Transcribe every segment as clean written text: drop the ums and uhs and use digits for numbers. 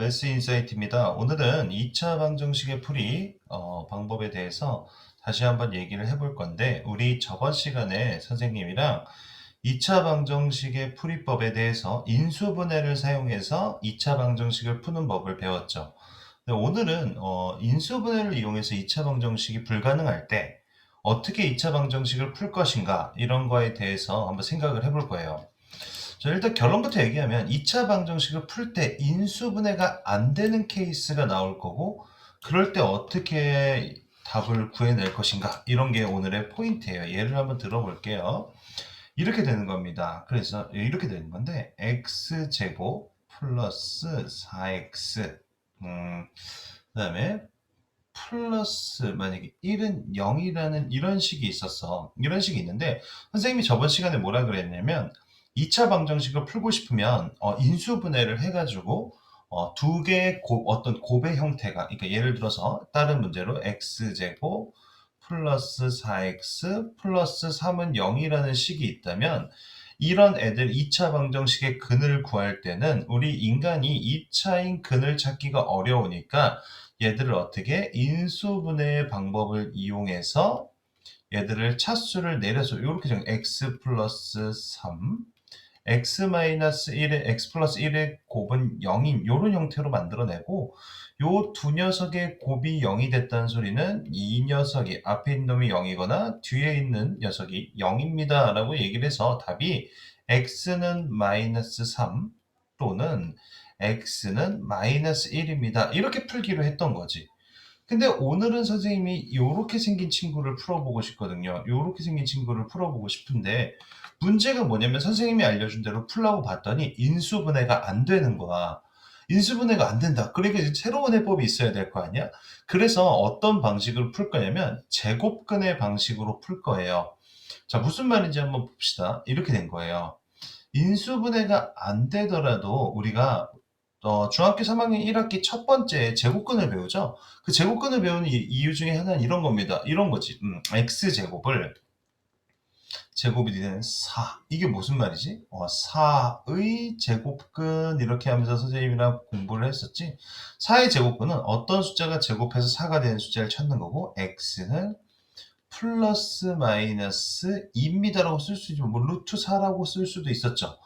레스 인사이트입니다. 오늘은 2차 방정식의 풀이 방법에 대해서 다시 한번 얘기를 해볼 건데 우리 저번 시간에 선생님이랑 2차 방정식의 풀이법에 대해서 인수분해를 사용해서 2차 방정식을 푸는 법을 배웠죠. 근데 오늘은 인수분해를 이용해서 2차 방정식이 불가능할 때 어떻게 2차 방정식을 풀 것인가 이런 거에 대해서 한번 생각을 해볼 거예요. 자, 일단 결론부터 얘기하면 2차 방정식을 풀 때 인수분해가 안 되는 케이스가 나올 거고 그럴 때 어떻게 답을 구해낼 것인가 이런 게 오늘의 포인트예요. 예를 한번 들어볼게요. 이렇게 되는 겁니다. 그래서 이렇게 되는 건데 x제곱 플러스 4x 그 다음에 플러스 만약에 1은 0이라는 이런 식이 있었어. 이런 식이 있는데 선생님이 저번 시간에 뭐라 그랬냐면 2차 방정식을 풀고 싶으면 인수분해를 해가지고 두 개의 어떤 곱의 형태가 그러니까 예를 들어서 다른 문제로 x제곱 플러스 4x 플러스 3은 0이라는 식이 있다면 이런 애들 2차 방정식의 근을 구할 때는 우리 인간이 2차인 근을 찾기가 어려우니까 얘들을 어떻게 인수분해의 방법을 이용해서 얘들을 차수를 내려서 이렇게 정해 x 플러스 3 x 마이너스 1의 x 플러스 1의 곱은 0인 이런 형태로 만들어내고 요 두 녀석의 곱이 0이 됐다는 소리는 이 녀석이 앞에 있는 놈이 0이거나 뒤에 있는 녀석이 0입니다 라고 얘기를 해서 답이 x는 마이너스 3 또는 x는 마이너스 1입니다 이렇게 풀기로 했던 거지. 근데 오늘은 선생님이 요렇게 생긴 친구를 풀어보고 싶거든요. 요렇게 생긴 친구를 풀어보고 싶은데 문제가 뭐냐면 선생님이 알려준 대로 풀라고 봤더니 인수분해가 안 되는 거야. 인수분해가 안 된다. 그러니까 이제 새로운 해법이 있어야 될 거 아니야? 그래서 어떤 방식으로 풀 거냐면 제곱근의 방식으로 풀 거예요. 자, 무슨 말인지 한번 봅시다. 이렇게 된 거예요. 인수분해가 안 되더라도 우리가 중학교 3학년 1학기 첫 번째 제곱근을 배우죠. 그 제곱근을 배우는 이유 중에 하나는 이런 겁니다. 이런 거지. x제곱을 제곱이 되는 4. 이게 무슨 말이지? 4의 제곱근 이렇게 하면서 선생님이랑 공부를 했었지. 4의 제곱근은 어떤 숫자가 제곱해서 4가 되는 숫자를 찾는 거고 x는 플러스 마이너스 2입니다라고 쓸 수 있지만 뭐 루트 4라고 쓸 수도 있었죠.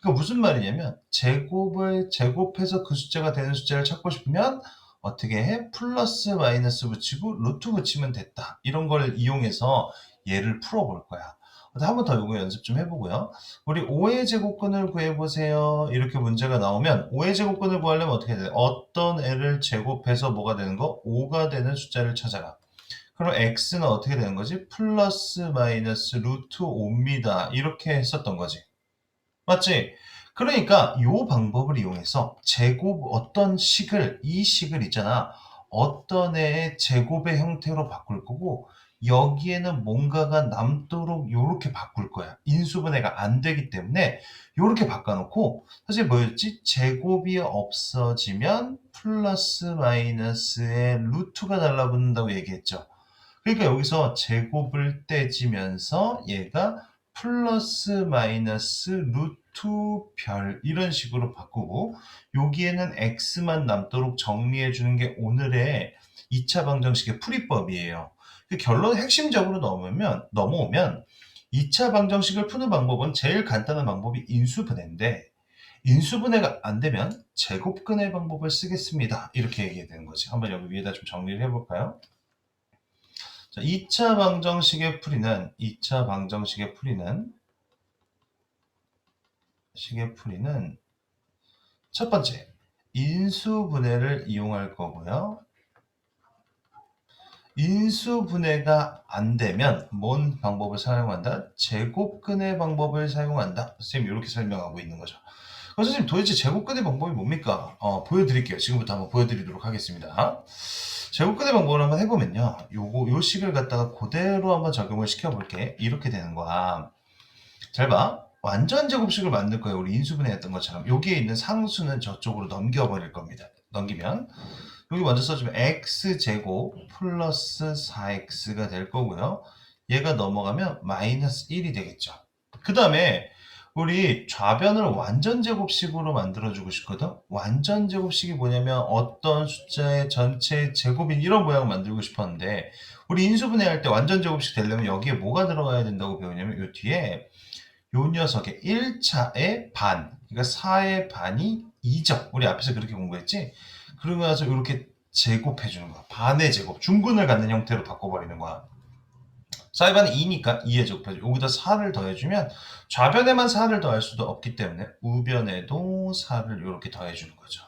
그러니까 무슨 말이냐면 제곱을 제곱해서 그 숫자가 되는 숫자를 찾고 싶으면 어떻게 해? 플러스 마이너스 붙이고 루트 붙이면 됐다. 이런 걸 이용해서 얘를 풀어볼 거야. 한 번 더 이거 연습 좀 해보고요. 우리 5의 제곱근을 구해보세요. 이렇게 문제가 나오면 5의 제곱근을 구하려면 어떻게 해야 돼? 어떤 애를 제곱해서 뭐가 되는 거? 5가 되는 숫자를 찾아라. 그럼 x는 어떻게 되는 거지? 플러스 마이너스 루트 5입니다. 이렇게 했었던 거지. 맞지? 그러니까 이 방법을 이용해서 제곱 어떤 식을 이 식을 있잖아. 어떤 애의 제곱의 형태로 바꿀 거고 여기에는 뭔가가 남도록 요렇게 바꿀 거야. 인수분해가 안 되기 때문에 요렇게 바꿔놓고 사실 뭐였지? 제곱이 없어지면 플러스 마이너스의 루트가 달라붙는다고 얘기했죠. 그러니까 여기서 제곱을 떼지면서 얘가 플러스 마이너스 루트 별 이런 식으로 바꾸고 여기에는 x만 남도록 정리해 주는 게 오늘의 2차 방정식의 풀이법이에요. 그 결론 핵심적으로 넘어오면 2차 방정식을 푸는 방법은 제일 간단한 방법이 인수분해인데 인수분해가 안 되면 제곱근의 방법을 쓰겠습니다. 이렇게 얘기해야 되는 거지. 한번 여기 위에다 좀 정리를 해볼까요? 자, 2차 방정식의 풀이는 첫 번째 인수분해를 이용할 거고요. 인수분해가 안 되면 뭔 방법을 사용한다? 제곱근의 방법을 사용한다. 선생님 이렇게 설명하고 있는 거죠. 선생님 도대체 제곱근의 방법이 뭡니까? 보여드릴게요. 지금부터 한번 보여드리도록 하겠습니다. 제곱근의 방법을 한번 해보면요. 요 식을 갖다가 그대로 한번 적용을 시켜볼게. 이렇게 되는 거야. 잘 봐. 완전 제곱식을 만들 거예요. 우리 인수분해 했던 것처럼. 여기에 있는 상수는 저쪽으로 넘겨버릴 겁니다. 넘기면 여기 먼저 써주면 x제곱 플러스 4x가 될 거고요. 얘가 넘어가면 마이너스 1이 되겠죠. 그 다음에 우리 좌변을 완전 제곱식으로 만들어주고 싶거든? 완전 제곱식이 뭐냐면 어떤 숫자의 전체 제곱인 이런 모양을 만들고 싶었는데 우리 인수분해 할 때 완전 제곱식 되려면 여기에 뭐가 들어가야 된다고 배우냐면 요 뒤에 요 녀석의 1차의 반, 그러니까 4의 반이 2죠. 우리 앞에서 그렇게 공부했지? 그러고 나서 이렇게 제곱해주는 거야. 반의 제곱, 중근을 갖는 형태로 바꿔버리는 거야. 4의 반이 2니까 2의 제곱해줘. 여기다 4를 더해주면 좌변에만 4를 더할 수도 없기 때문에 우변에도 4를 이렇게 더해주는 거죠.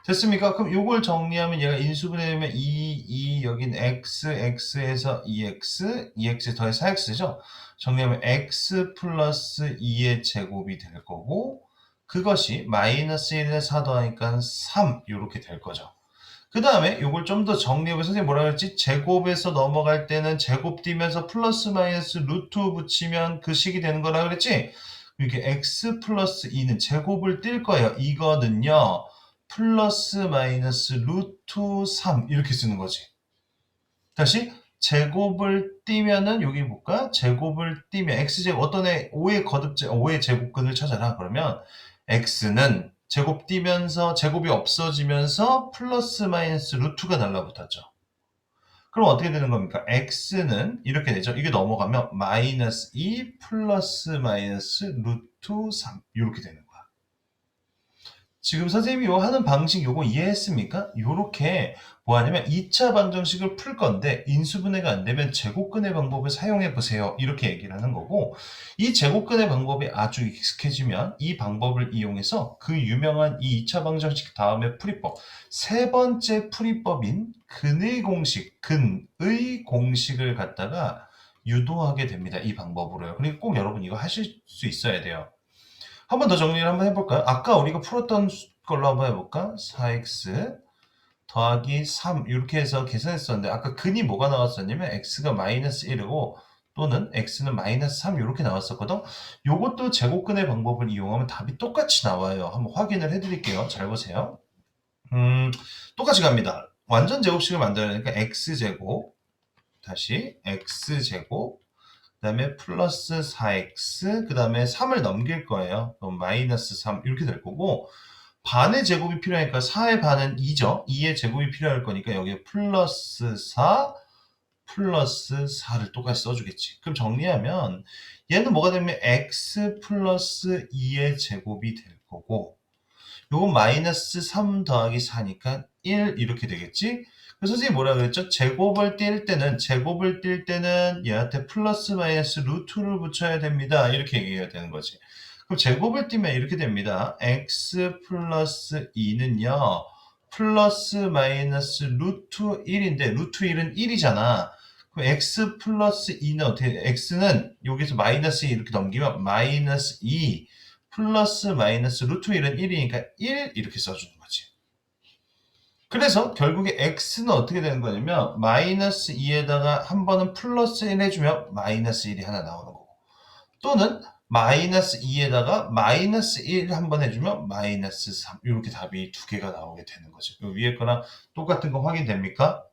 됐습니까? 그럼 이걸 정리하면 얘가 인수분해되면 2 여긴 x, x에서 2x, 2x에 더해 4x죠? 정리하면 x 플러스 2의 제곱이 될 거고 그것이 마이너스 1에 4 더하니까 3 이렇게 될 거죠. 그 다음에 이걸 좀 더 정리해보면 선생님 뭐라 그랬지? 제곱에서 넘어갈 때는 제곱 띄면서 플러스 마이너스 루트 붙이면 그 식이 되는 거라 그랬지? 이렇게 x 플러스 2는 제곱을 띨 거예요. 이거는요. 플러스 마이너스 루트 3 이렇게 쓰는 거지. 다시 제곱을 띄면은 여기 볼까? 제곱을 띄면 x제곱 어떤 애 5의 거듭제 5의 제곱근을 찾아라. 그러면 x는 제곱 띄면서 제곱이 없어지면서 플러스 마이너스 루트가 달라붙었죠. 그럼 어떻게 되는 겁니까? x는 이렇게 되죠. 이게 넘어가면 마이너스 2 플러스 마이너스 루트 3 이렇게 되는 거야. 지금 선생님이 요 하는 방식 요거 이해했습니까? 요렇게 뭐 하냐면 2차 방정식을 풀 건데 인수분해가 안 되면 제곱근의 방법을 사용해 보세요. 이렇게 얘기를 하는 거고 이 제곱근의 방법이 아주 익숙해지면 이 방법을 이용해서 그 유명한 이 2차 방정식 다음에 풀이법 세 번째 풀이법인 근의 공식을 갖다가 유도하게 됩니다. 이 방법으로요. 그러니까 꼭 여러분 이거 하실 수 있어야 돼요. 한 번 더 정리를 한번 해볼까요? 아까 우리가 풀었던 걸로 한번 해볼까? 4x 더하기 3 이렇게 해서 계산했었는데 아까 근이 뭐가 나왔었냐면 x가 마이너스 1이고 또는 x는 마이너스 3 이렇게 나왔었거든. 요것도 제곱근의 방법을 이용하면 답이 똑같이 나와요. 한번 확인을 해드릴게요. 잘 보세요. 똑같이 갑니다. 완전 제곱식을 만들어내니까 x제곱 다시 x제곱 그 다음에 플러스 4x 그 다음에 3을 넘길 거예요. 그럼 마이너스 3 이렇게 될 거고 반의 제곱이 필요하니까 4의 반은 2죠. 2의 제곱이 필요할 거니까 여기에 플러스 4 플러스 4를 똑같이 써주겠지. 그럼 정리하면 얘는 뭐가 되면 x 플러스 2의 제곱이 될 거고 요건 마이너스 3 더하기 4니까 1 이렇게 되겠지? 그래서 선생님이 뭐라 그랬죠? 제곱을 띨 때는 얘한테 플러스 마이너스 루트를 붙여야 됩니다. 이렇게 얘기해야 되는 거지. 그럼 제곱을 띄면 이렇게 됩니다. x 플러스 2는요. 플러스 마이너스 루트 1인데 루트 1은 1이잖아. 그럼 x 플러스 2는 어떻게 x는 여기서 마이너스 2 이렇게 넘기면 마이너스 2 플러스 마이너스 루트 1은 1이니까 1 이렇게 써주는 거지. 그래서 결국에 x는 어떻게 되는 거냐면 마이너스 2에다가 한 번은 플러스 1 해주면 마이너스 1이 하나 나오는 거고 또는 마이너스 2에다가 마이너스 1 한 번 해주면 마이너스 3 이렇게 답이 두 개가 나오게 되는 거죠. 위에 거랑 똑같은 거 확인됩니까?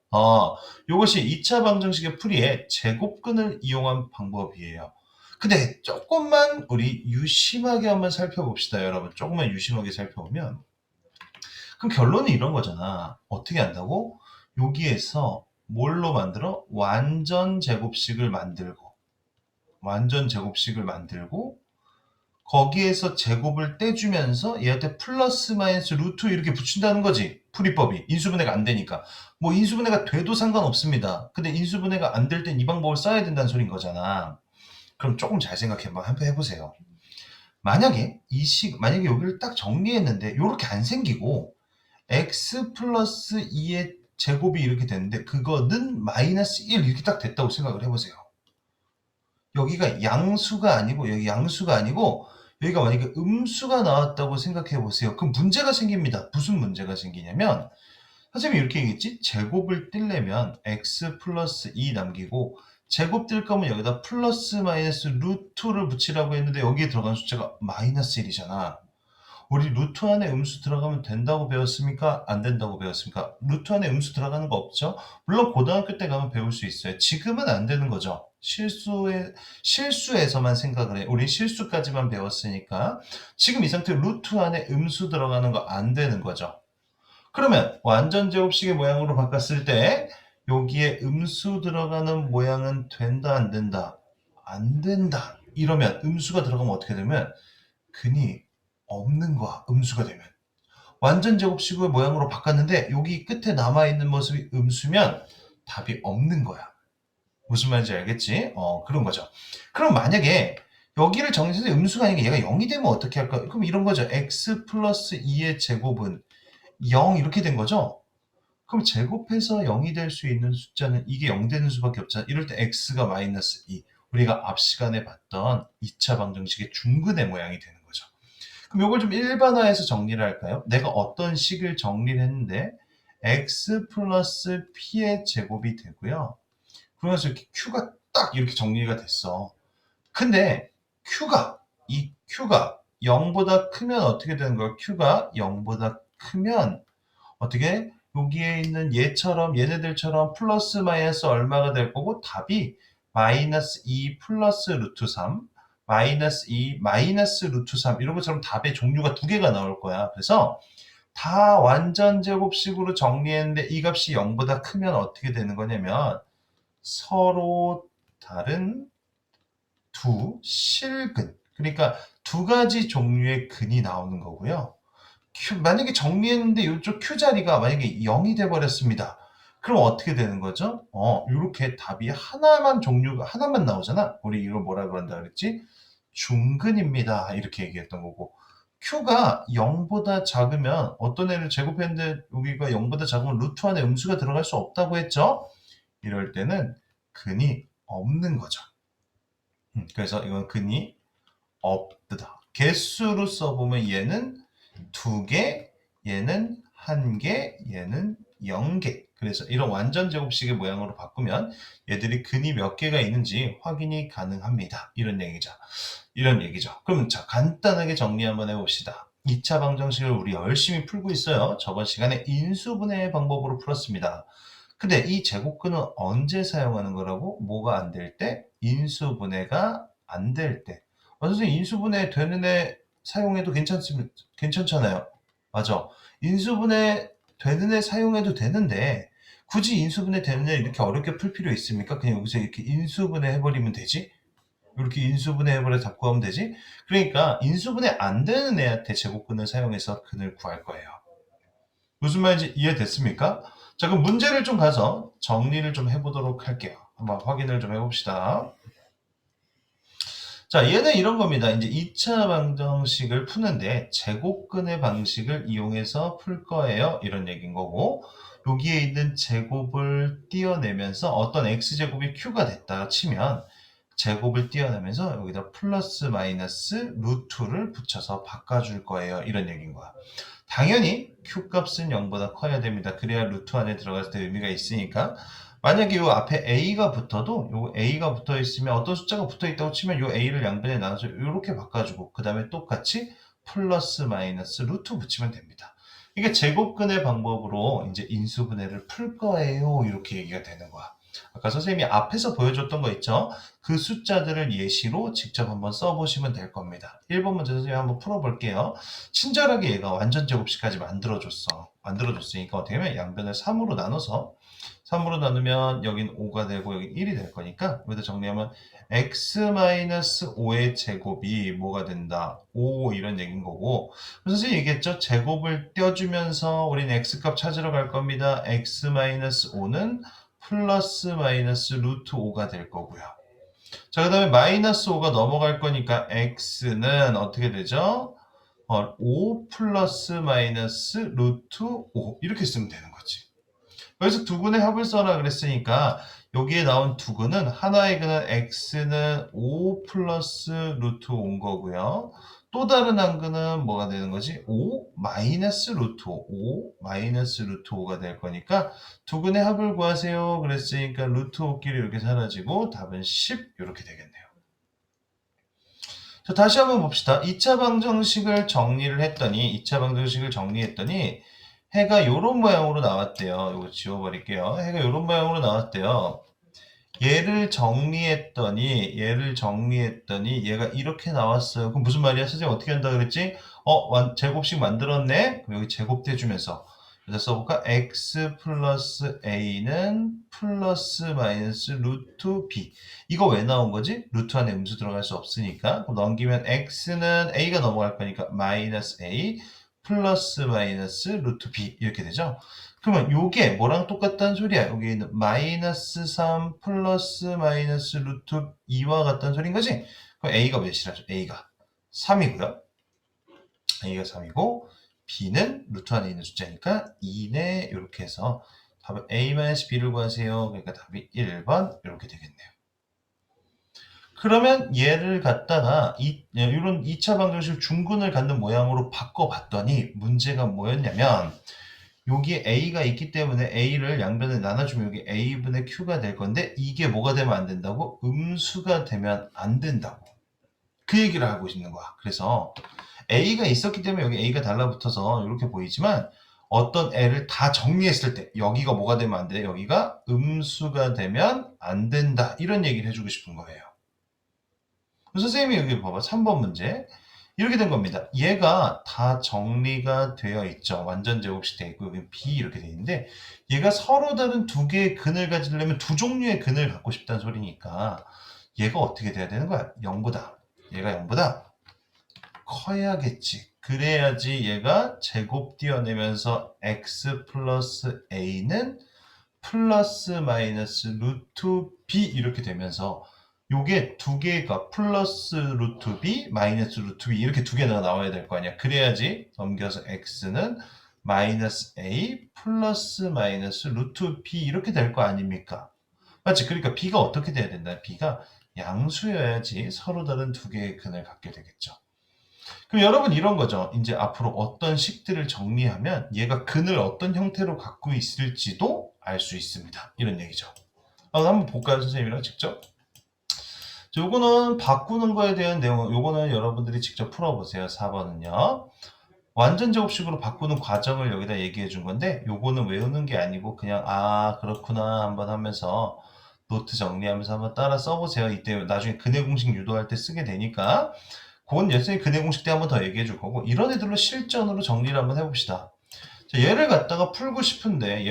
이것이 2차 방정식의 풀이에 제곱근을 이용한 방법이에요. 근데 조금만 우리 유심하게 한번 살펴봅시다, 여러분. 조금만 유심하게 살펴보면 그럼 결론은 이런 거잖아. 어떻게 한다고? 여기에서 뭘로 만들어? 완전 제곱식을 만들고 거기에서 제곱을 떼주면서 얘한테 플러스 마이너스 루트 이렇게 붙인다는 거지. 풀이법이. 인수분해가 안 되니까. 뭐 인수분해가 돼도 상관없습니다. 근데 인수분해가 안 될 땐 이 방법을 써야 된다는 소린 거잖아. 그럼 조금 잘 생각해 한번 해보세요. 만약에 만약에 여기를 딱 정리했는데 이렇게 안 생기고 x 플러스 2의 제곱이 이렇게 됐는데 그거는 마이너스 1 이렇게 딱 됐다고 생각을 해보세요. 여기가 양수가 아니고 여기 양수가 아니고 여기가 만약에 음수가 나왔다고 생각해 보세요. 그럼 문제가 생깁니다. 무슨 문제가 생기냐면 선생님이 이렇게 얘기했지? 제곱을 떼려면 x 플러스 2 남기고 제곱 뗄 거면 여기다 플러스 마이너스 루트를 붙이라고 했는데 여기에 들어간 숫자가 마이너스 1이잖아. 우리 루트 안에 음수 들어가면 된다고 배웠습니까? 안 된다고 배웠습니까? 루트 안에 음수 들어가는 거 없죠? 물론 고등학교 때 가면 배울 수 있어요. 지금은 안 되는 거죠. 실수에서만 생각을 해. 우리 실수까지만 배웠으니까 지금 이 상태 루트 안에 음수 들어가는 거 안 되는 거죠. 그러면 완전 제곱식의 모양으로 바꿨을 때 여기에 음수 들어가는 모양은 된다 안 된다? 안 된다. 이러면 음수가 들어가면 어떻게 되면 근이 없는 거야. 음수가 되면. 완전 제곱식의 모양으로 바꿨는데 여기 끝에 남아있는 모습이 음수면 답이 없는 거야. 무슨 말인지 알겠지? 그런 거죠. 그럼 만약에 여기를 정리해서 음수가 아니라 얘가 0이 되면 어떻게 할까? 그럼 이런 거죠. x 플러스 2의 제곱은 0 이렇게 된 거죠? 그럼 제곱해서 0이 될 수 있는 숫자는 이게 0 되는 수밖에 없잖아. 이럴 때 x가 마이너스 2. 우리가 앞 시간에 봤던 2차 방정식의 중근의 모양이 되는 거죠. 그럼 이걸 좀 일반화해서 정리를 할까요? 내가 어떤 식을 정리를 했는데 x 플러스 p의 제곱이 되고요. 그러면서 이렇게 q가 딱 이렇게 정리가 됐어. 근데 이 q가 0보다 크면 어떻게 되는 거야? q가 0보다 크면 어떻게 여기에 있는 얘네들처럼 플러스 마이너스 얼마가 될 거고 답이 마이너스 2 플러스 루트 3 마이너스 2 마이너스 루트 3 이런 것처럼 답의 종류가 두 개가 나올 거야. 그래서 다 완전 제곱식으로 정리했는데 이 값이 0보다 크면 어떻게 되는 거냐면 서로 다른 두 실근 그러니까 두 가지 종류의 근이 나오는 거고요. 만약에 정리했는데 이쪽 Q 자리가 만약에 0이 돼 버렸습니다. 그럼 어떻게 되는 거죠? 이렇게 답이 종류가 하나만 나오잖아. 우리 이걸 뭐라 그런다 그랬지? 중근입니다. 이렇게 얘기했던 거고. Q가 0보다 작으면 어떤 애를 제곱했는데 여기가 0보다 작으면 루트 안에 음수가 들어갈 수 없다고 했죠? 이럴 때는 근이 없는 거죠. 그래서 이건 근이 없다. 개수로 써보면 얘는 2개, 얘는 1개, 얘는 0개. 그래서 이런 완전 제곱식의 모양으로 바꾸면 얘들이 근이 몇 개가 있는지 확인이 가능합니다. 이런 얘기죠. 그럼 자, 간단하게 정리 한번 해봅시다. 2차 방정식을 우리 열심히 풀고 있어요. 저번 시간에 인수분해 방법으로 풀었습니다. 근데 이 제곱근은 언제 사용하는 거라고? 뭐가 안 될 때? 인수분해가 안 될 때. 선생님 인수분해 되는 애 사용해도 괜찮잖아요. 맞아. 인수분해 되는 애 사용해도 되는데 굳이 인수분해 되는 애 이렇게 어렵게 풀 필요 있습니까? 그냥 여기서 이렇게 인수분해 해버리면 되지? 이렇게 인수분해 해버려 답 구하면 되지? 그러니까 인수분해 안 되는 애한테 제곱근을 사용해서 근을 구할 거예요. 무슨 말인지 이해됐습니까? 자, 그럼 문제를 좀 가서 정리를 좀 해보도록 할게요. 한번 확인을 좀 해봅시다. 자, 얘는 이런 겁니다. 이제 2차 방정식을 푸는데 제곱근의 방식을 이용해서 풀 거예요. 이런 얘기인 거고 여기에 있는 제곱을 띄어내면서 어떤 x제곱이 q가 됐다 치면 제곱을 띄어내면서 여기다 플러스 마이너스 루트를 붙여서 바꿔줄 거예요. 이런 얘기인 거야. 당연히 Q값은 0보다 커야 됩니다. 그래야 루트 안에 들어갔을 때 의미가 있으니까 만약에 요 앞에 A가 붙어도 요 A가 붙어 있으면 어떤 숫자가 붙어 있다고 치면 요 A를 양변에 나눠서 이렇게 바꿔주고 그 다음에 똑같이 플러스 마이너스 루트 붙이면 됩니다. 이게 제곱근의 방법으로 이제 인수분해를 풀 거예요. 이렇게 얘기가 되는 거야. 아까 선생님이 앞에서 보여줬던 거 있죠? 그 숫자들을 예시로 직접 한번 써보시면 될 겁니다. 1번 문제 선생님이 한번 풀어볼게요. 친절하게 얘가 완전 제곱식까지 만들어줬으니까 어떻게 하면 양변을 3으로 나누면 여긴 5가 되고 여긴 1이 될 거니까 여기다 정리하면 x-5의 제곱이 뭐가 된다? 5 이런 얘기인 거고 선생님이 얘기했죠? 제곱을 떼어주면서 우리는 x값 찾으러 갈 겁니다. x-5는 플러스 마이너스 루트 5가 될 거고요. 자, 그 다음에 마이너스 5가 넘어갈 거니까 x는 어떻게 되죠? 5 플러스 마이너스 루트 5 이렇게 쓰면 되는 거지. 여기서 두근의 합을 써라 그랬으니까 여기에 나온 두근은 하나의 근은 x는 5 플러스 루트 5인 거고요. 또 다른 한 근은 뭐가 되는 거지? 5 마이너스 루트 5 마이너스 루트 5가 될 거니까 두근의 합을 구하세요 그랬으니까 루트 5끼리 이렇게 사라지고 답은 10 이렇게 되겠네요. 자, 다시 한번 봅시다. 2차 방정식을 정리를 했더니, 2차 방정식을 정리했더니, 해가 요런 모양으로 나왔대요. 이거 지워버릴게요. 해가 요런 모양으로 나왔대요. 얘를 정리했더니 얘가 이렇게 나왔어요. 그럼 무슨 말이야? 선생님 어떻게 한다 그랬지? 제곱식 만들었네? 그럼 여기 제곱해주면서 여기다 써볼까? x 플러스 a는 플러스 마이너스 루트 b. 이거 왜 나온 거지? 루트 안에 음수 들어갈 수 없으니까. 그럼 넘기면 x는 a가 넘어갈 거니까 마이너스 a 플러스 마이너스 루트 b 이렇게 되죠? 그러면 요게 뭐랑 똑같다는 소리야? 여기 있는 마이너스 3 플러스 마이너스 루트 2와 같다는 소리인 거지? 그럼 A가 몇이라죠? A가 3이고요. A가 3이고 B는 루트 안에 있는 숫자니까 2네. 이렇게 해서 답은 A-B를 구하세요. 그러니까 답이 1번 이렇게 되겠네요. 그러면 얘를 갖다가 이런 2차 방정식 중근을 갖는 모양으로 바꿔봤더니 문제가 뭐였냐면 여기에 A가 있기 때문에 A를 양변에 나눠주면 여기 A분의 Q가 될 건데 이게 뭐가 되면 안 된다고? 음수가 되면 안 된다고. 그 얘기를 하고 있는 거야. 그래서 A가 있었기 때문에 여기 A가 달라붙어서 이렇게 보이지만 어떤 애를 다 정리했을 때 여기가 뭐가 되면 안 돼? 여기가 음수가 되면 안 된다. 이런 얘기를 해주고 싶은 거예요. 선생님이 여기 봐봐. 3번 문제. 이렇게 된 겁니다. 얘가 다 정리가 되어 있죠. 완전 제곱식 되어 있고 여기 B 이렇게 되어 있는데 얘가 서로 다른 두 개의 근을 가지려면 두 종류의 근을 갖고 싶다는 소리니까 얘가 어떻게 돼야 되는 거야? 0보다. 얘가 0보다 커야겠지. 그래야지 얘가 제곱 띄어내면서 x 플러스 a는 플러스 마이너스 루트 b 이렇게 되면서 요게 두 개가 플러스 루트 b 마이너스 루트 b 이렇게 두 개가 나와야 될 거 아니야. 그래야지 넘겨서 x는 마이너스 a 플러스 마이너스 루트 b 이렇게 될 거 아닙니까? 맞지? 그러니까 b가 어떻게 돼야 된다? b가 양수여야지 서로 다른 두 개의 근을 갖게 되겠죠. 그럼 여러분 이런 거죠. 이제 앞으로 어떤 식들을 정리하면 얘가 근을 어떤 형태로 갖고 있을지도 알 수 있습니다. 이런 얘기죠. 한번 볼까요, 선생님이랑 직접? 요거는 바꾸는 거에 대한 내용, 요거는 여러분들이 직접 풀어보세요. 4번은요. 완전 제곱식으로 바꾸는 과정을 여기다 얘기해 준 건데 요거는 외우는 게 아니고 그냥 그렇구나 한번 하면서 노트 정리하면서 한번 따라 써보세요. 이때 나중에 근해 공식 유도할 때 쓰게 되니까 그건 예전에 근해 공식 때 한번 더 얘기해 줄 거고 이런 애들로 실전으로 정리를 한번 해봅시다. 자, 얘를 갖다가 풀고 싶은데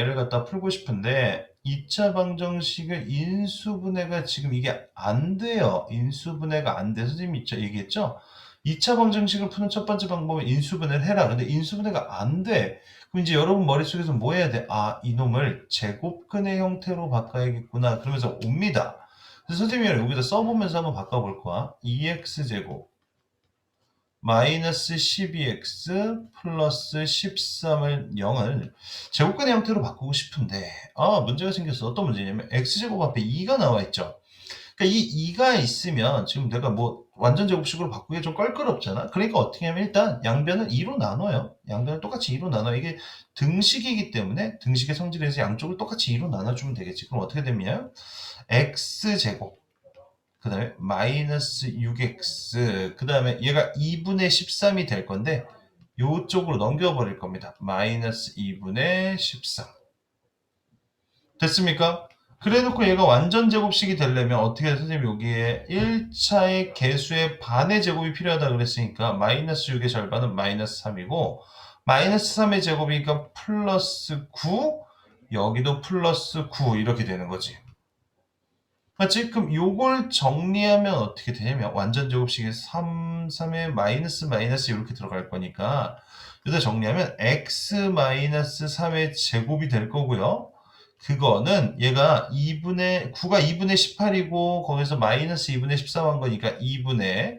2차 방정식을 인수분해가 지금 이게 안 돼요. 인수분해가 안 돼. 선생님이 얘기했죠? 2차 방정식을 푸는 첫 번째 방법은 인수분해를 해라. 근데 인수분해가 안 돼. 그럼 이제 여러분 머릿속에서 뭐 해야 돼? 이놈을 제곱근의 형태로 바꿔야겠구나. 그러면서 옵니다. 그래서 선생님이 여기다 써보면서 한번 바꿔볼 거야. 2x제곱 마이너스 12x 플러스 13을 0을 제곱근의 형태로 바꾸고 싶은데 문제가 생겼어. 어떤 문제냐면 x제곱 앞에 2가 나와 있죠. 그러니까 이 2가 있으면 지금 내가 뭐 완전 제곱식으로 바꾸기 좀 껄끄럽잖아. 그러니까 어떻게 하면 일단 양변을 2로 나눠요. 양변을 똑같이 2로 나눠. 이게 등식이기 때문에 등식의 성질에서 양쪽을 똑같이 2로 나눠주면 되겠지. 그럼 어떻게 되면 x제곱 그 다음에 마이너스 6x 그 다음에 얘가 2분의 13이 될 건데 요쪽으로 넘겨버릴 겁니다. 마이너스 2분의 13 됐습니까? 그래놓고 얘가 완전 제곱식이 되려면 어떻게 해야 선생님 여기에 1차의 개수의 반의 제곱이 필요하다 그랬으니까 마이너스 6의 절반은 마이너스 3이고 마이너스 3의 제곱이니까 플러스 9 여기도 플러스 9 이렇게 되는 거지. 맞지? 그럼 요걸 정리하면 어떻게 되냐면 완전 제곱식에 3에 마이너스 마이너스 이렇게 들어갈 거니까 여기다 정리하면 x 마이너스 3의 제곱이 될 거고요. 그거는 얘가 9가 2분의 18이고 거기서 마이너스 2분의 13 한 거니까 2분의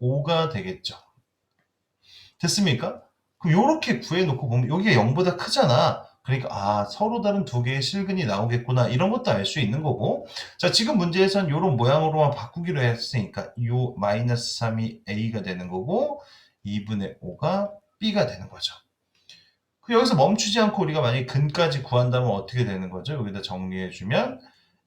5가 되겠죠. 됐습니까? 그럼 요렇게 구해놓고 보면 여기가 0보다 크잖아. 그러니까 서로 다른 두 개의 실근이 나오겠구나 이런 것도 알 수 있는 거고 자 지금 문제에선 이런 모양으로만 바꾸기로 했으니까 요 마이너스 3이 a가 되는 거고 2분의 5가 b가 되는 거죠. 여기서 멈추지 않고 우리가 만약에 근까지 구한다면 어떻게 되는 거죠? 여기다 정리해주면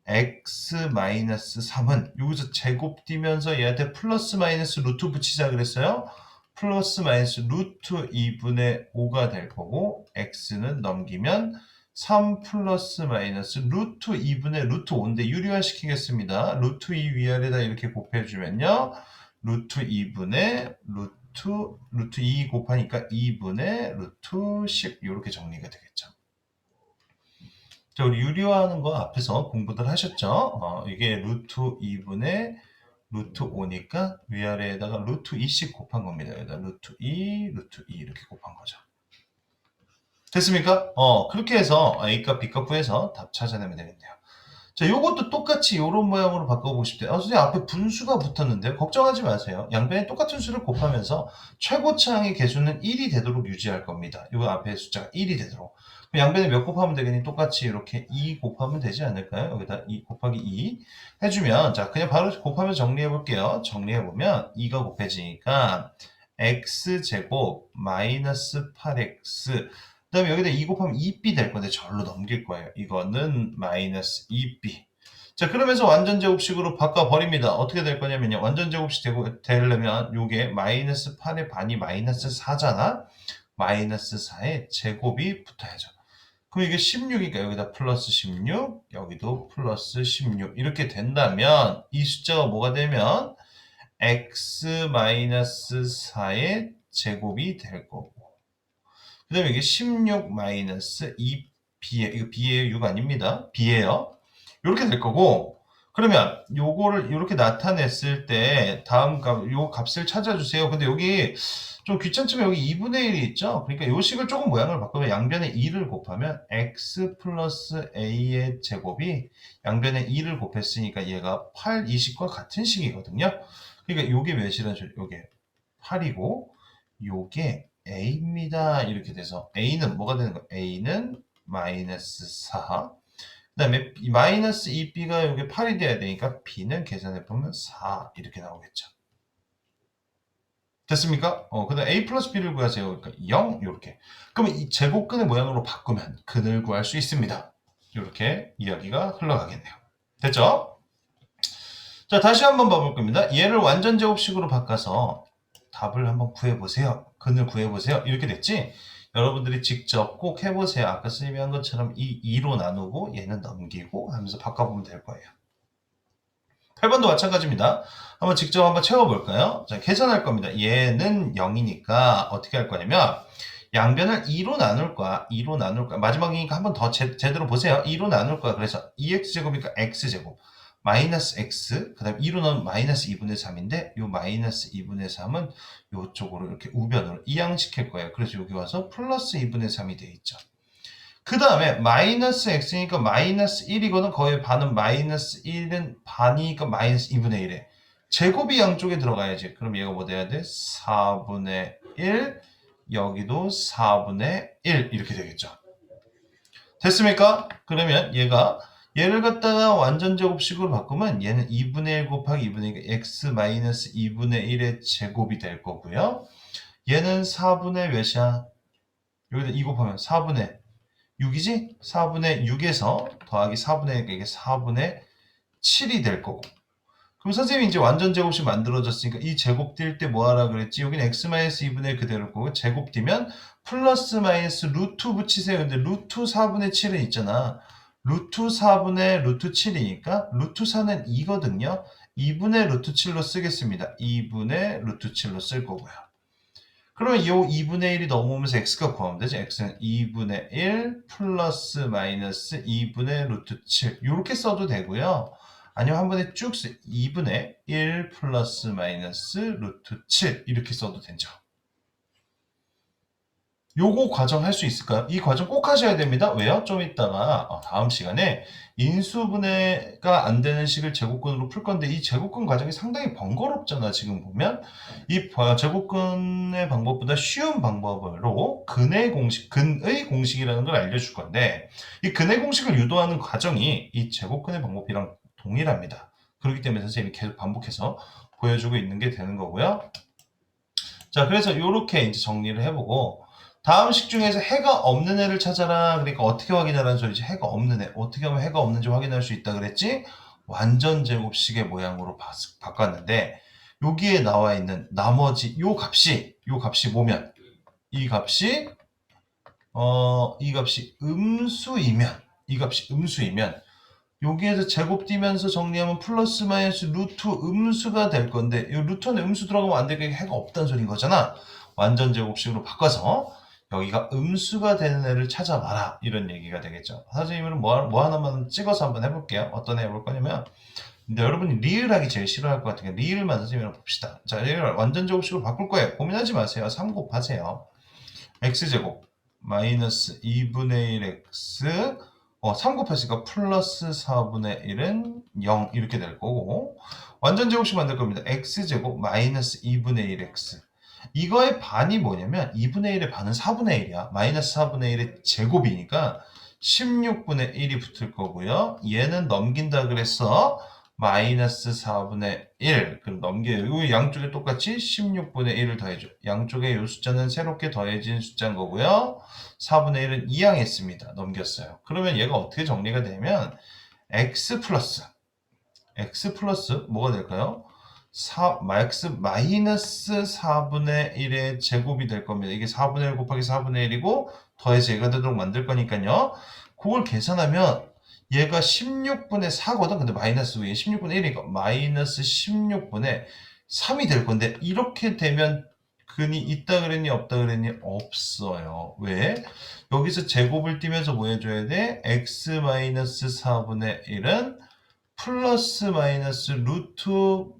x-3은 여기서 제곱 띄면서 얘한테 플러스 마이너스 루트 붙이자 그랬어요. 플러스 마이너스 루트 2분의 5가 될 거고 x는 넘기면 3 플러스 마이너스 루트 2분의 루트 5인데 유리화 시키겠습니다. 루트 2 위아래다 이렇게 곱해주면요. 루트 2분의 루트 2 곱하니까 2분의 루트 10 이렇게 정리가 되겠죠. 자, 우리 유리화하는 거 앞에서 공부들 하셨죠? 이게 루트 2분의 루트 5니까 위아래에다가 루트 2씩 곱한 겁니다. 여기다 루트 2 이렇게 곱한 거죠. 됐습니까? 그렇게 해서 A값, B값 구해서 답 찾아내면 되겠네요. 자, 요것도 똑같이 이런 모양으로 바꿔보고 싶대요. 선생님 앞에 분수가 붙었는데요. 걱정하지 마세요. 양변에 똑같은 수를 곱하면서 최고차항의 개수는 1이 되도록 유지할 겁니다. 이거 앞에 숫자가 1이 되도록. 그럼 양변에 몇 곱하면 되겠니? 똑같이 이렇게 2 곱하면 되지 않을까요? 여기다 2 곱하기 2 해주면 자 그냥 바로 곱하면 정리해 볼게요. 정리해보면 2가 곱해지니까 x제곱 마이너스 8x 그 다음에 여기다 2 곱하면 2b 될 건데 절로 넘길 거예요. 이거는 마이너스 2b. 자, 그러면서 완전 제곱식으로 바꿔버립니다. 어떻게 될 거냐면요. 완전 제곱식 되려면 요게 마이너스 8의 반이 마이너스 4잖아. 마이너스 4의 제곱이 붙어야죠. 그럼 이게 16이니까 여기다 플러스 16, 여기도 플러스 16 이렇게 된다면 이 숫자가 뭐가 되면 x 마이너스 4의 제곱이 될 거고 그 다음에 이게 16 마이너스 2b에 이거 b예요 6 아닙니다. b예요. 이렇게 될 거고 그러면 요거를 이렇게 나타냈을 때 다음 값, 요 값을 찾아주세요. 근데 여기 좀 귀찮지만 여기 2분의 1이 있죠. 그러니까 요 식을 조금 모양을 바꾸면 양변에 2를 곱하면 x 플러스 a의 제곱이 양변에 2를 곱했으니까 얘가 8, 이 식과 같은 식이거든요. 그러니까 요게 몇이라는 소리? 요게 8이고 요게 a입니다. 이렇게 돼서 a는 뭐가 되는 거야? a는 마이너스 4. 그 다음에 마이너스 2b가 여기 8이 돼야 되니까 b는 계산해보면 4 이렇게 나오겠죠. 됐습니까? 그 다음 a 플러스 b를 구하세요. 그러니까 0 이렇게. 그러면 이 제곱근의 모양으로 바꾸면 근을 구할 수 있습니다. 이렇게 이야기가 흘러가겠네요. 됐죠? 자, 다시 한번 봐볼 겁니다. 얘를 완전 제곱식으로 바꿔서 답을 한번 구해보세요. 근을 구해보세요. 이렇게 됐지? 여러분들이 직접 꼭 해보세요. 아까 선생님이 한 것처럼 이 2로 나누고 얘는 넘기고 하면서 바꿔보면 될 거예요. 8번도 마찬가지입니다. 한번 직접 한번 채워볼까요? 자, 계산할 겁니다. 얘는 0이니까 어떻게 할 거냐면 양변을 2로 나눌 거야. 2로 나눌 거야. 마지막이니까 한번 더 제대로 보세요. 2로 나눌 거야. 그래서 2x제곱이니까 x제곱. 마이너스 x, 그 다음 2로 나누면 마이너스 2분의 3인데 요 마이너스 2분의 3은 요쪽으로 이렇게 우변으로 이항시킬 거예요. 그래서 여기 와서 플러스 2분의 3이 돼 있죠. 그 다음에 마이너스 x니까 마이너스 1이거든. 거의 반은 마이너스 1은 반이니까 마이너스 2분의 1에 제곱이 양쪽에 들어가야지. 그럼 얘가 뭐 돼야 돼? 4분의 1 여기도 4분의 1 이렇게 되겠죠. 됐습니까? 그러면 얘를 갖다가 완전 제곱식으로 바꾸면 얘는 2분의 1 곱하기 2분의 1, x 마이너스 2분의 1의 제곱이 될 거고요. 얘는 4분의 몇이야? 여기다 2 곱하면 4분의 6이지? 4분의 6에서 더하기 4분의 1, 이게 4분의 7이 될 거고. 그럼 선생님이 이제 완전 제곱식 만들어졌으니까 이 제곱 뛸 때 뭐 하라 그랬지? 여기는 x-2분의 1 그대로일 거고 제곱 띄면 플러스 마이너스 루트 붙이세요. 근데 루트 4분의 7은 있잖아. 루트 4분의 루트 7이니까 루트 4는 2거든요. 2분의 루트 7로 쓰겠습니다. 2분의 루트 7로 쓸 거고요. 그러면 이 2분의 1이 넘어오면서 x가 구하면 되죠. x는 2분의 1 플러스 마이너스 2분의 루트 7 이렇게 써도 되고요. 아니면 한 번에 쭉 2분의 1 플러스 마이너스 루트 7 이렇게 써도 되죠. 요거 과정 할 수 있을까요? 이 과정 꼭 하셔야 됩니다. 왜요? 좀 이따가 다음 시간에 인수분해가 안 되는 식을 제곱근으로 풀 건데 이 제곱근 과정이 상당히 번거롭잖아. 지금 보면 이 제곱근의 방법보다 쉬운 방법으로 근의 공식이라는 걸 알려줄 건데 이 근의 공식을 유도하는 과정이 이 제곱근의 방법이랑 동일합니다. 그렇기 때문에 선생님이 계속 반복해서 보여주고 있는 게 되는 거고요. 자, 그래서 이렇게 이제 정리를 해보고 다음 식 중에서 해가 없는 애를 찾아라. 그러니까 어떻게 확인하라는 소리지? 해가 없는 애. 어떻게 하면 해가 없는지 확인할 수 있다 그랬지? 완전 제곱식의 모양으로 바꿨는데 여기에 나와 있는 나머지 요 값이 뭐면 이 값이 음수이면 여기에서 제곱 띄면서 정리하면 플러스 마이너스 루트 음수가 될 건데 이 루트 안에 음수 들어가면 안 되게 해가 없다는 소린 거잖아. 완전 제곱식으로 바꿔서 여기가 음수가 되는 애를 찾아봐라 이런 얘기가 되겠죠. 선생님은 뭐 하나만 찍어서 한번 해볼게요. 어떤 애 해볼 거냐면 근데 여러분이 리을하기 제일 싫어할 것 같으니까 리을만 선생님이랑 봅시다. 자, 리을 완전 제곱식으로 바꿀 거예요. 고민하지 마세요. 3 곱하세요. x제곱 마이너스 2분의 1 x 3 곱했으니까 플러스 4분의 1은 0 이렇게 될 거고 완전 제곱식 만들 겁니다. x제곱 마이너스 2분의 1 x 이거의 반이 뭐냐면 2분의 1의 반은 4분의 1이야. 마이너스 4분의 1의 제곱이니까 16분의 1이 붙을 거고요. 얘는 넘긴다 그랬어. 마이너스 4분의 1. 그럼 넘겨요. 이 양쪽에 똑같이 16분의 1을 더해줘. 양쪽에 이 숫자는 새롭게 더해진 숫자인 거고요. 4분의 1은 이항했습니다. 넘겼어요. 그러면 얘가 어떻게 정리가 되면 x 플러스 뭐가 될까요? x 마이너스 4분의 1의 제곱이 될 겁니다. 이게 4분의 1 곱하기 4분의 1이고 더해서 얘가 되도록 만들 거니까요. 그걸 계산하면 얘가 16분의 4거든. 근데 마이너스 위에 16분의 1이니까 마이너스 16분의 3이 될 건데 이렇게 되면 근이 있다 그랬니 없다 그랬니? 없어요. 왜? 여기서 제곱을 띄면서 뭐 해줘야 돼? x 마이너스 4분의 1은 플러스 마이너스 루트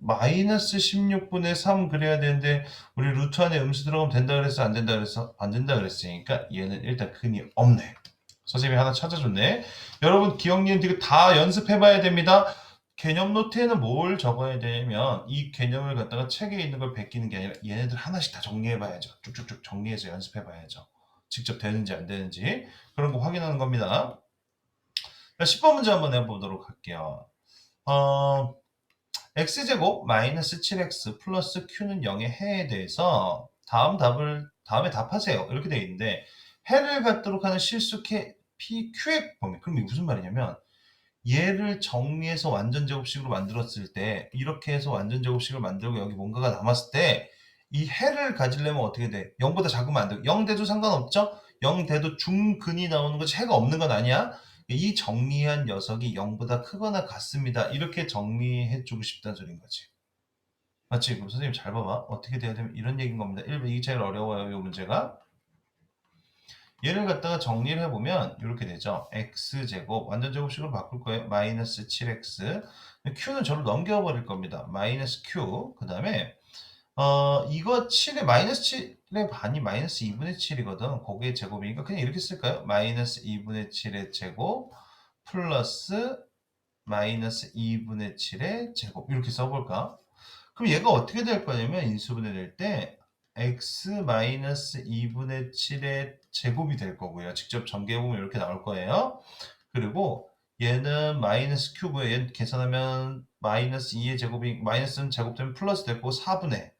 마이너스 16분의 3 그래야 되는데 우리 루트 안에 음수 들어가면 된다 그랬어 안 된다 그랬어? 안 된다 그랬으니까 얘는 일단 근이 없네. 선생님이 하나 찾아줬네. 여러분 기억 니은 디귿 다 연습해봐야 됩니다. 개념 노트에는 뭘 적어야 되냐면 이 개념을 갖다가 책에 있는 걸 베끼는 게 아니라 얘네들 하나씩 다 정리해봐야죠. 쭉쭉쭉 정리해서 연습해봐야죠. 직접 되는지 안 되는지 그런 거 확인하는 겁니다. 10번 문제 한번 해보도록 할게요. x제곱 마이너스 7x 플러스 q는 0의 해에 대해서 다음에 답하세요. 이렇게 되어 있는데 해를 갖도록 하는 실수 PQ의 범위. 그럼 이게 무슨 말이냐면 얘를 정리해서 완전 제곱식으로 만들었을 때 이렇게 해서 완전 제곱식을 만들고 여기 뭔가가 남았을 때 이 해를 가지려면 어떻게 돼? 0보다 작으면 안 돼. 0 돼도 상관없죠? 0 돼도 중근이 나오는 거지 해가 없는 건 아니야. 이 정리한 녀석이 0보다 크거나 같습니다. 이렇게 정리해주고 싶다는 소린 거지. 맞지? 그럼 선생님 잘 봐봐. 어떻게 돼야 되면 이런 얘기인 겁니다. 1번 이게 제일 어려워요. 이 문제가. 얘를 갖다가 정리를 해보면 이렇게 되죠. x제곱 완전 제곱식으로 바꿀 거예요. 마이너스 7x q는 저로 넘겨버릴 겁니다. 마이너스 q 그 다음에 이거 7의 마이너스 7의 반이 마이너스 2분의 7이거든. 거기에 제곱이니까 그냥 이렇게 쓸까요? 마이너스 2분의 7의 제곱 플러스 마이너스 2분의 7의 제곱 이렇게 써볼까? 그럼 얘가 어떻게 될 거냐면 인수분해 될 때 x 마이너스 2분의 7의 제곱이 될 거고요. 직접 전개해보면 이렇게 나올 거예요. 그리고 얘는 마이너스 큐브에 얘 계산하면 마이너스 2의 제곱이 마이너스는 제곱되면 플러스 될 거고 4분의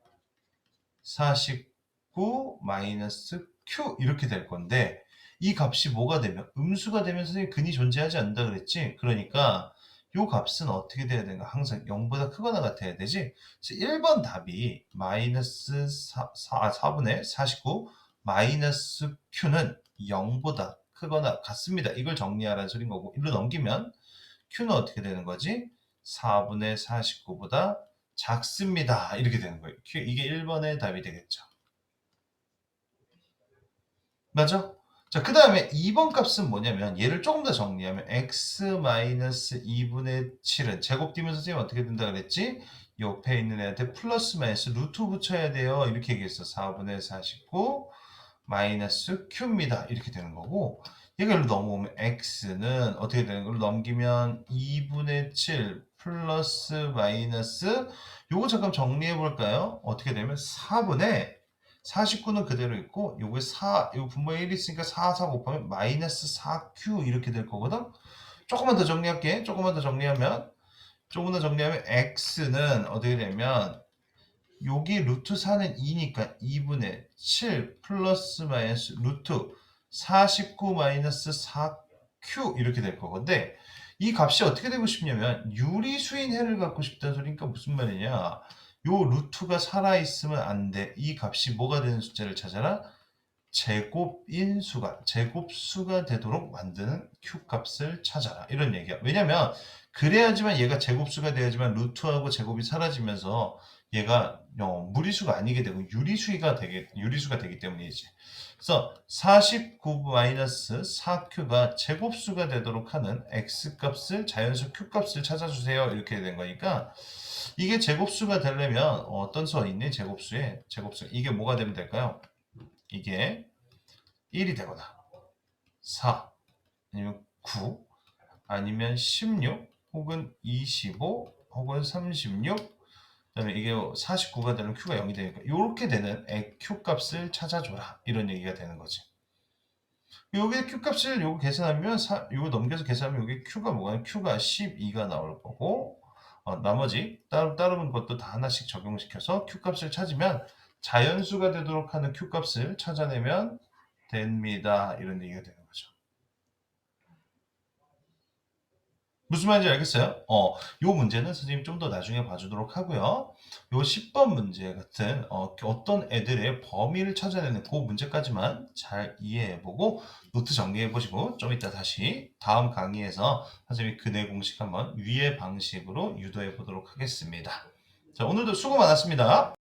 49 마이너스 q 이렇게 될 건데 이 값이 뭐가 되면 음수가 되면 선생님 근이 존재하지 않는다 그랬지. 그러니까 요 값은 어떻게 돼야 되는가? 항상 0보다 크거나 같아야 되지. 그래서 1번 답이 마이너스 4분의 49 마이너스 q는 0보다 크거나 같습니다. 이걸 정리하라는 소린 거고 이로 넘기면 q는 어떻게 되는 거지? 4분의 49보다 작습니다. 이렇게 되는 거예요. 이게 1번의 답이 되겠죠. 맞아? 자, 그 다음에 2번 값은 뭐냐면 얘를 조금 더 정리하면 x-2분의 7은 제곱 띄면 선생님 어떻게 된다 그랬지? 옆에 있는 애한테 플러스 마이너스 루트 붙여야 돼요. 이렇게 얘기했어. 4분의 49 마이너스 q입니다. 이렇게 되는 거고 얘가 일로 넘어오면 x는 어떻게 되는 걸로 넘기면 2분의 7 플러스 마이너스 요거 잠깐 정리해 볼까요? 어떻게 되면 4분의 49는 그대로 있고 요게 4 요 분모에 1 있으니까 4 곱하면 마이너스 4q 이렇게 될 거거든. 조금만 더 정리할게. 조금 더 정리하면 x는 어떻게 되면 여기 루트 4는 2니까 2분의 7 플러스 마이너스 루트 49 마이너스 4q 이렇게 될 거건데 이 값이 어떻게 되고 싶냐면 유리수인 해를 갖고 싶다는 소리니까 무슨 말이냐. 요 루트가 살아있으면 안 돼. 이 값이 뭐가 되는 숫자를 찾아라. 제곱수가 되도록 만드는 q 값을 찾아라. 이런 얘기야. 왜냐면 그래야지만 얘가 제곱수가 돼야지만 루트하고 제곱이 사라지면서 얘가 무리수가 아니게 되고 유리수가 되기 때문이지. 그래서 49-4q가 제곱수가 되도록 하는 x값을 자연수 q값을 찾아주세요. 이렇게 된 거니까 이게 제곱수가 되려면 어떤 수가 있니? 제곱수 이게 뭐가 되면 될까요? 이게 1이 되거나 4 아니면 9 아니면 16 혹은 25 혹은 36 그다음에 이게 49가 되면 q가 0이 되니까 이렇게 되는 q 값을 찾아줘라 이런 얘기가 되는 거지. 여기 q 값을 요거 계산하면 요거 넘겨서 계산하면 여기 q가 뭐가 q가 12가 나올 거고 나머지 다른 것도 다 하나씩 적용시켜서 q 값을 찾으면 자연수가 되도록 하는 q 값을 찾아내면 됩니다. 이런 얘기가 되는 거죠. 무슨 말인지 알겠어요? 요 문제는 선생님 좀 더 나중에 봐주도록 하고요. 요 10번 문제 같은 어떤 애들의 범위를 찾아내는 그 문제까지만 잘 이해해보고 노트 정리해보시고 좀 이따 다시 다음 강의에서 선생님이 그 내 공식 한번 위의 방식으로 유도해보도록 하겠습니다. 자, 오늘도 수고 많았습니다.